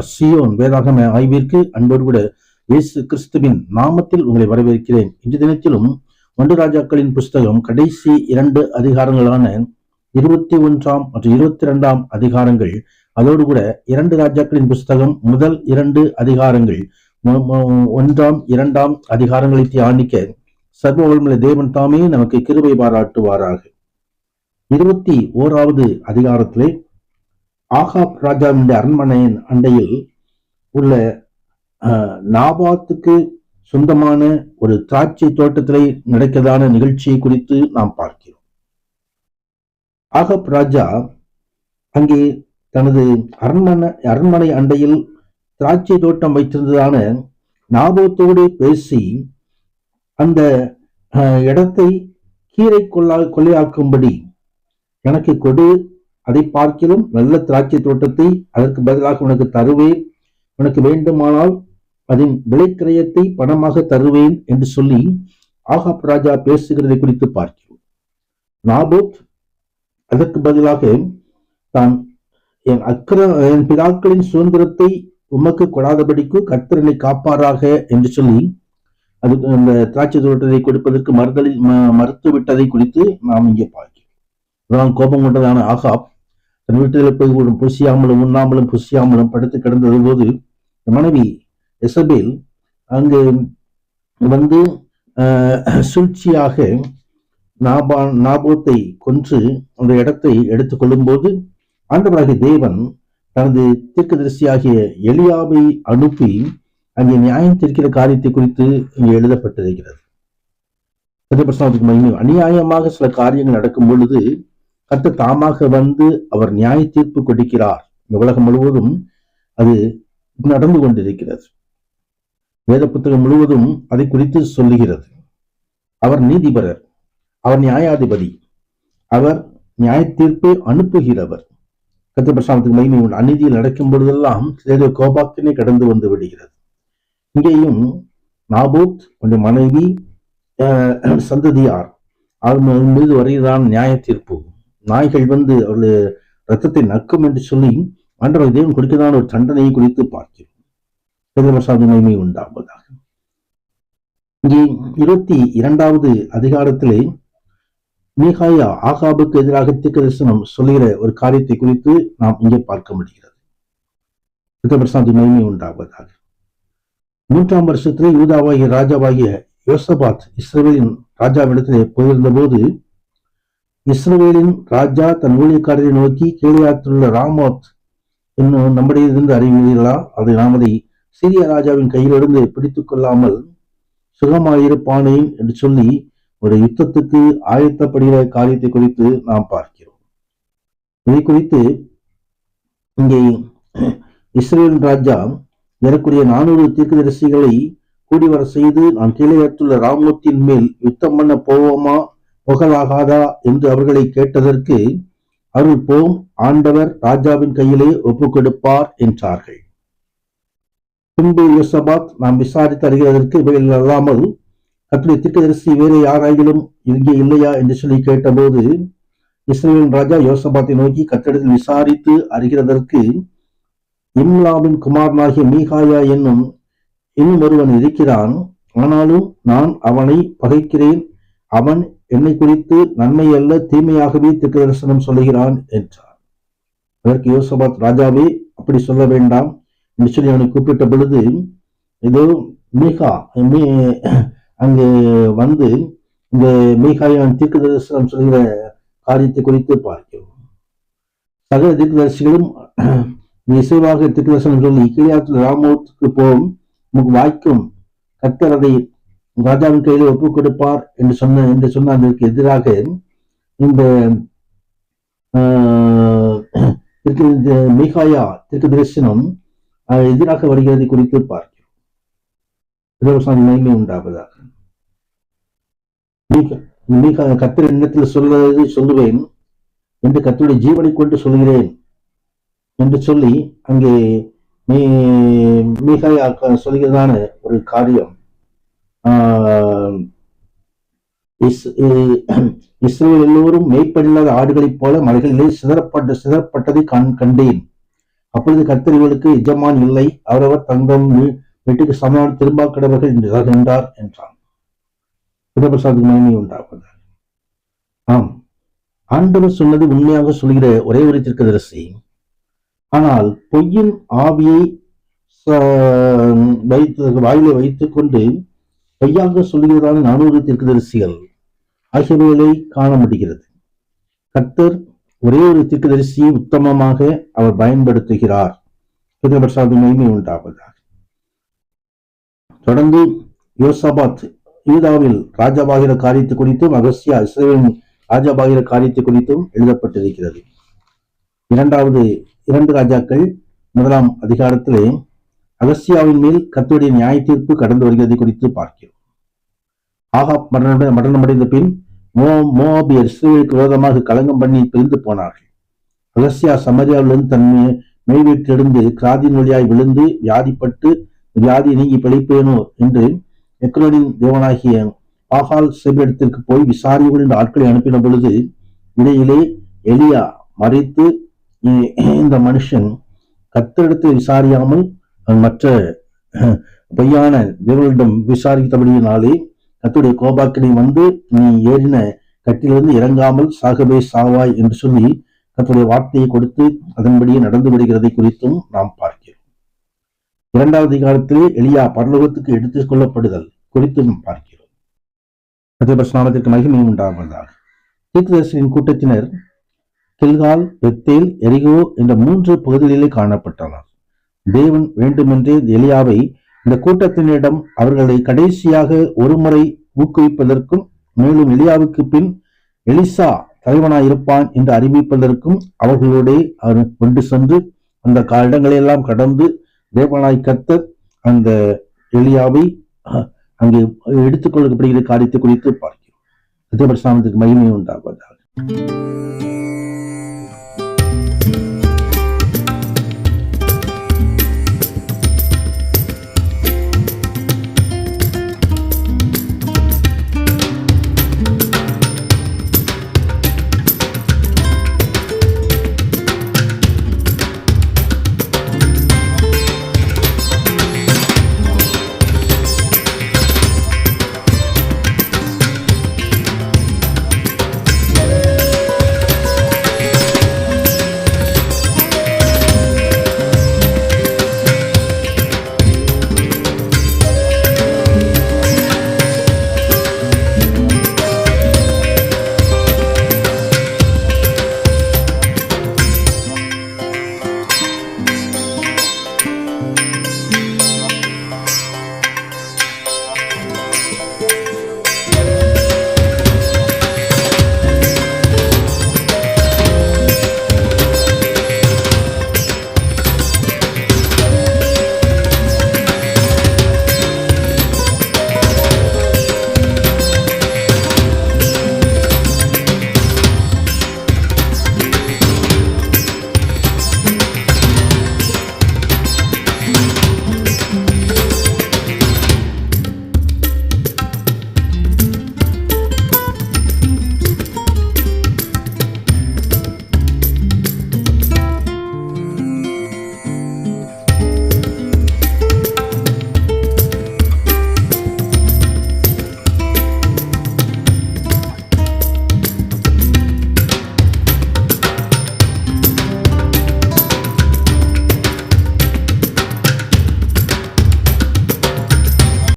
சீயோன் வேதாகம ஆய்விற்கு அன்போடு கூட இயேசு கிறிஸ்துவின் நாமத்தில் உங்களை வரவேற்கிறேன். இன்று தினத்திலும் 1 ராஜாக்களின் புஸ்தகம் கடைசி 2 அதிகாரங்களான 21 மற்றும் 22 அதிகாரங்கள், அதோடு கூட 2 ராஜாக்களின் புஸ்தகம் முதல் 2 அதிகாரங்கள் 1, 2 அதிகாரங்களை தியானிக்க சர்வ வல்லமையுள்ள தேவன் தாமே நமக்கு கிருபை பாராட்டுவாராக. 21வது அதிகாரத்திலே ஆகாப் ராஜாவின் அரண்மனையின் அண்டையில் உள்ள நாபாத்துக்கு சொந்தமான ஒரு திராட்சை தோட்டத்திலே நடக்கதான நிகழ்ச்சியை குறித்து நாம் பார்க்கிறோம். ஆகாப் ராஜா அங்கே தனது அரண்மனை அண்டையில் திராட்சை தோட்டம் வைத்திருந்ததான நாபோத்தோடு பேசி அந்த இடத்தை கீரை கொள்ளையாக்கும்படி எனக்கு கொடு, அதை பார்க்கிலும் நல்ல திராட்சை தோட்டத்தை அதற்கு பதிலாக உனக்கு தருவேன், உனக்கு வேண்டுமானால் அதன் விலைக்கிரயத்தை பணமாக தருவேன் என்று சொல்லி ஆகாப் ராஜா பேசுகிறதை குறித்து பார்க்கிறோம். நாபோத் அதற்கு பதிலாக தான் என் பிதாக்களின் சுதந்திரத்தை உமக்கு கொடாதபடிக்கு கர்த்தர் என்னை காப்பாராக என்று சொல்லி அதுக்கு அந்த திராட்சை தோட்டத்தை கொடுப்பதற்கு மறுத்து விட்டதை குறித்து நாம் இங்கே பார்க்கிறோம். கோபம் கொண்டதான ஆகாப் தன் வீட்டில் போய் புசியாமலும் உண்ணாமலும் புசியாமலும் படுத்து கிடந்தது போது மனைவி எசபேல் அங்கு வந்து சூழ்ச்சியாக நாபோத்தை கொன்று அந்த இடத்தை எடுத்துக் கொள்ளும் போது ஆண்டவராகிய தேவன் தனது தீர்க்கதரிசியாகிய எலியாவை அனுப்பி அங்கே நியாயம் தீர்க்கிற காரியத்தை குறித்து இங்கே எழுதப்பட்டிருக்கிறது. அநியாயமாக சில காரியங்கள் நடக்கும் பொழுது கர்த்தர் தாமாக வந்து அவர் நியாய தீர்ப்பு கொடுக்கிறார். இந்த உலகம் முழுவதும் அது நடந்து கொண்டிருக்கிறது. வேத புத்தகம் முழுவதும் அதை குறித்து சொல்லுகிறது. அவர் நீதிபரர், அவர் நியாயாதிபதி, அவர் நியாய தீர்ப்பை அனுப்புகிறவர். கர்த்தர் பிரசாந்தத்துக்கு மகிமை உண்டு. அநீதியில் நடக்கும் பொழுதெல்லாம் சிறிது கோபாக்கினை கடந்து வந்து விடுகிறது. இங்கேயும் நாபோத் உடைய மனைவி சந்ததியார் அவர் மீது வருகிறான் நியாய தீர்ப்பு. நாய்கள் வந்து அவருடைய ரத்தத்தை நக்கும் என்று சொல்லி ஆண்டவர் தேவன் கொடுக்கிறதான ஒரு தண்டனையை குறித்து பார்க்கிறோம். மகிமை உண்டாவதாக. இங்கே 22வது அதிகாரத்திலே மீகாயா ஆகாபுக்கு எதிராக தீர்க்கதரிசனம் சொல்லுகிற ஒரு காரியத்தை குறித்து நாம் இங்கே பார்க்க முடிகிறது. மகிமை உண்டாவதாக. 3ஆம் வருஷத்திலே யூதாவாகிய ராஜாவாகிய யோசபாத் இஸ்ரவேலின் ராஜாவிடத்திலே போயிருந்த போது இஸ்ரவேலின் ராஜா தன் ஊழியக்காரரை நோக்கி, கீலேயாத்திலுள்ள ராமோத் என்னும் நம்முடைய இருந்து அறிவீர்களா? அதை நாம் அதை சீரிய ராஜாவின் கையிலிருந்து பிடித்துக் கொள்ளாமல் சுகமாயிருப்பானேன் என்று சொல்லி ஒரு யுத்தத்துக்கு ஆயத்தப்படுகிற காரியத்தை குறித்து நாம் பார்க்கிறோம். இதை குறித்து இங்கே இஸ்ரவேல் ராஜா ஏறக்குறைய 400 தீர்க்கதரிசிகளை கூடி வர செய்து, நான் கீலேயாத்துள்ள ராமோத்தின் மேல் யுத்தம் பண்ண போவோமா புகழாகாதா என்று அவர்களை கேட்டதற்கு, அருள் போம், ஆண்டவர் ராஜாவின் கையிலே ஒப்புக் கொடுப்பார் என்றார்கள். பின்பு யோசபாத், நாம் விசாரித்து அறிகிறதற்கு இவைகள் அல்லாமல் கர்த்தருடைய தீர்க்கதரிசி வேறு யாராயிலும் இங்கே இல்லையா என்று சொல்லி கேட்டபோது, இஸ்ரவேலின் ராஜா யோசபாத்தை நோக்கி, கர்த்தரிடத்தில் விசாரித்து அறிகிறதற்கு இம்லாவின் குமாரனாகிய மீகாயா என்னும் இன்னும் ஒருவன் இருக்கிறான், ஆனாலும் நான் அவனை பகைக்கிறேன். அவன் என்னை குறித்து நன்மை அல்ல தீமையாகவே தீர்க்க தரிசனம் சொல்லுகிறான் என்றார். அதற்கு யோசபாத், ராஜாவே, அப்படி சொல்ல வேண்டாம் என்று சொல்லி அவனை கூப்பிட்ட பொழுது, ஏதோ மீகா அங்கு வந்து இந்த மீகாயான் தீர்க்க தரிசனம் சொல்கிற காரியத்தை குறித்து பார்க்கிறோம். சகல தீர்க்கதரிசிகளும் இசைவாக தீர்க்க தரிசனம் சொல்லி கீழியாத்தில் ராமோத்துக்கு போகும் நமக்கு வாய்க்கும், கர்த்தர் அதை ராஜாவின் கையில் ஒப்புக் கொடுப்பார் என்று சொன்ன அதற்கு எதிராக இந்த மீகாயா தீர்க்க தரிசனம் எதிராக வருகிறது குறித்து பார்க்கிறோம். மகிமை உண்டாவதாக. கர்த்தர் எண்ணத்தில் சொல்லுவேன் என்று கர்த்தருடைய ஜீவனை கொண்டு சொல்கிறேன் என்று சொல்லி அங்கே மீகாயா சொல்கிறதான ஒரு காரியம் இஸ்ரவேல் எல்லோரும் மேய்ப்பனில்லாத ஆடுகளைப் போல மலைகளிலே சிதறப்பட்டதை கண்டேன். அப்பொழுது கர்த்தர் இவர்களுக்கு எஜமான் இல்லை, அவரவர் தங்கம் வீட்டுக்கு சமமான திரும்பா கடவர்கள் என்றார் என்றான். மகிமை உண்டாவது. ஆம், ஆண்டவர் சொன்னது உண்மையாக சொல்கிற ஒரே ஒரு தீர்க்கதரிசி. ஆனால் பொய்யின் ஆவியை வாயிலை வைத்துக் கொண்டு பொய்யாக சொல்கிறதான 400 தீர்க்கதரிசிகள் ஆகியவைகளை காண முடிகிறது. கர்த்தர் ஒரே ஒரு தீர்க்கதரிசியை உத்தமமாக அவர் பயன்படுத்துகிறார். மகிமை உண்டாவதாக. தொடர்ந்து யோசபாத் யூதாவில் ராஜாவாகிற காரியத்தை குறித்தும் அகசியா இஸ்ரவேலின் ராஜாவாகிற காரியத்தை குறித்தும் எழுதப்பட்டிருக்கிறது. 2 ராஜாக்கள் 1 அதிகாரத்திலே அகசியாவின் மேல் கர்த்தருடைய நியாய தீர்ப்பு கடந்து வருகிறதை குறித்து பார்க்கிறோம். ஆகாப் மரணமடைந்த பின் மோவாபியர் இஸ்ரவேலுக்கு விரோதமாக கலங்கம் பண்ணி பிரிந்து போனார்கள். அகசியா சமரியாவிலிருந்து தன் மெய்வீட்டிலிருந்து கிராதின் வழியாய் விழுந்து வியாதிப்பட்டு வியாதி நீங்கி பிழைப்பேனோ என்று எக்ரோனின் தேவனாகிய ஆகால் செபிடத்திற்கு போய் விசாரிகள் என்ற ஆட்களை அனுப்பின பொழுது இடையிலே எலியா மறைத்து, இந்த மனுஷன் கர்த்தரிடத்தில் விசாரியாமல் மற்ற பொய்யான தேவர்களிடம் விசாரித்தபடியினாலே கர்த்தருடைய கோபாக்கினை வந்து நீ ஏறின கட்டிலிருந்து இறங்காமல் சாகவே சாவாய் என்று சொல்லி கர்த்தருடைய வார்த்தையை கொடுத்து அதன்படியே நடந்து விடுகிறதை குறித்தும் நாம் பார்க்கிறோம். 2 அதிகாரத்திலே எலியா பரலோகத்துக்கு எடுத்துக் கொள்ளப்படுதல் குறித்து நாம் பார்க்கிறோம். நாமத்திற்கு மகிமை உண்டாவதாக. தீர்க்கதரிசிகளின் கூட்டத்தினர் கில்கால், பெத்தேல், எரிகோ என்ற 3 பகுதிகளிலே காணப்பட்டனர். தேவன் வேண்டுமென்றே எலியாவை இந்த கூட்டத்தினரிடம் அவர்களை கடைசியாக ஒருமுறை ஊக்குவிப்பதற்கும், மேலும் எலியாவுக்கு பின் எலிசா தலைவனாயிருப்பான் என்று அறிவிப்பதற்கும் அவர்களோட அவர் கொண்டு சென்று அந்த இடங்களையெல்லாம் கடந்து தேவனாய் கர்த்தர் அந்த எலியாவை அங்கே எடுத்துக்கொள்ளப்படுகிற காரியத்தை குறித்து பார்க்கிறோம். மகிமை உண்டாவதாக.